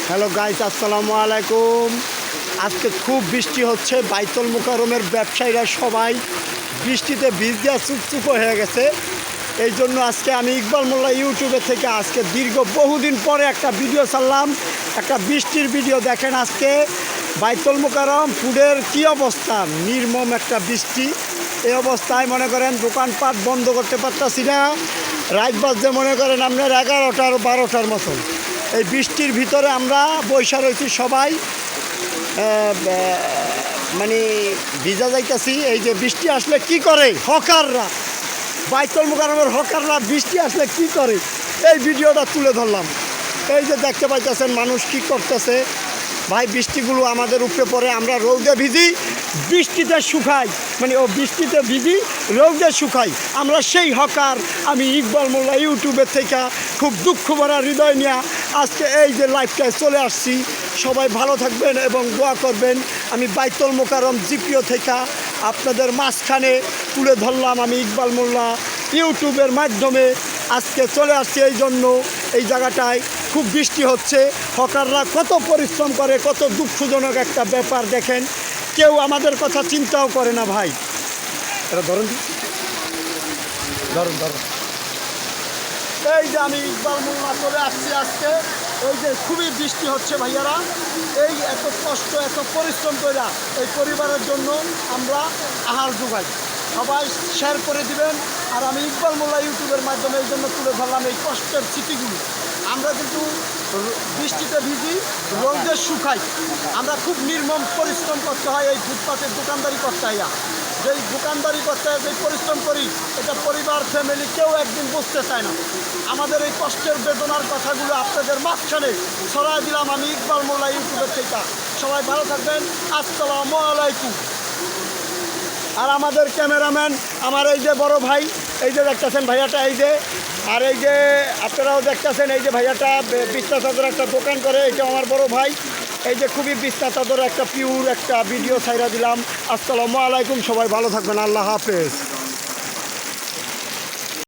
Hello guys, আসসালামু আলাইকুম। আজকে খুব বৃষ্টি হচ্ছে। বাইতুল মুকাররমের ব্যবসায়ীরা সবাই বৃষ্টিতে ভিজে চুপচুপ হয়ে গেছে। এই জন্য আজকে আমি ইকবাল মোল্লা ইউটিউবে থেকে আজকে দীর্ঘ বহুদিন পরে একটা ভিডিও ছাড়লাম, একটা বৃষ্টির ভিডিও। দেখেন আজকে বাইতুল মুকাররম ফুডের কী অবস্থা, নির্মম একটা বৃষ্টি। এই অবস্থায় মনে করেন দোকানপাট বন্ধ করতে পারতাছি না। রাত বাজে মনে করেন আপনার 11টার 12টার মতন। এই বৃষ্টির ভিতরে আমরা বৈশা রয়েছি সবাই, মানে ভিজা যাইতেছি। এই যে বৃষ্টি আসলে কি করে হকাররা, বাইতুল মুকাররমের হকাররা বৃষ্টি আসলে কি করে, এই ভিডিওটা তুলে ধরলাম। এই যে দেখতে পাইতেছেন মানুষ কি করতেছে। ভাই বৃষ্টিগুলো আমাদের উপরে পড়ে, আমরা রৌদে ভিজি বৃষ্টিতে শুকাই, মানে ও বৃষ্টিতে ভিজি রৌদে শুকাই। আমরা সেই হকার। আমি ইকবাল মোল্লা ইউটিউবের থেকে খুব দুঃখ ভরা হৃদয় নিয়ে আজকে এই যে লাইভটায় চলে আসছি। সবাই ভালো থাকবেন এবং দোয়া করবেন। আমি বাইতুল মুকাররম জিপিও থেকে আপনাদের মাঝখানে তুলে ধরলাম। আমি ইকবাল মোল্লা ইউটিউবের মাধ্যমে আজকে চলে আসছি এই জন্য। এই জায়গাটায় খুব বৃষ্টি হচ্ছে, হকাররা কত পরিশ্রম করে, কত দুঃখজনক একটা ব্যাপার। দেখেন কেউ আমাদের কথা চিন্তাও করে না। ভাই এটা ধরুন ধরুন ধরুন। এই যে আমি ইকবাল মোল্লা চলে আসছি আজকে। এই যে খুবই বৃষ্টি হচ্ছে ভাইয়ারা, এই এত কষ্ট এত পরিশ্রম করে এই পরিবারের জন্য আমরা আহার যোগাই। সবাই শেয়ার করে দিবেন। আর আমি ইকবাল মোল্লা ইউটিউবের মাধ্যমে এই জন্য তুলে ধরলাম এই কষ্টের স্মৃতিগুলো। আমরা কিন্তু বৃষ্টিতে ভিজি রোদে শুকাই। আমরা খুব নির্মম পরিশ্রম করতে হয় এই ফুটপাতের দোকানদারি করতে হয়। যেই দোকানদারি করতে হয়, যেই পরিশ্রম করি, এটা পরিবার ফ্যামিলি কেউ একদিন বুঝতে চায় না। আমাদের এই কষ্টের বেদনার কথাগুলো আপনাদের মাঝখানে ছড়াই দিলাম আমি ইকবাল মোল্লা ইউটিউবের থেকে। সবাই ভালো থাকবেন। আসসালামু আলাইকুম। আর আমাদের ক্যামেরাম্যান আমার এই যে বড় ভাই, এই যে দেখতেছেন ভাইয়াটা, এই যে, আর এই যে আপনারাও দেখতেছেন এই যে ভাইয়াটা বিছনা চাদর একটা দোকান করে, এটা আমার বড় ভাই। এই যে খুবই বিছনা চাদর একটা পিওর একটা ভিডিও ছাইরা দিলাম। আসসালামু আলাইকুম। সবাই ভালো থাকবেন। আল্লাহ হাফেজ।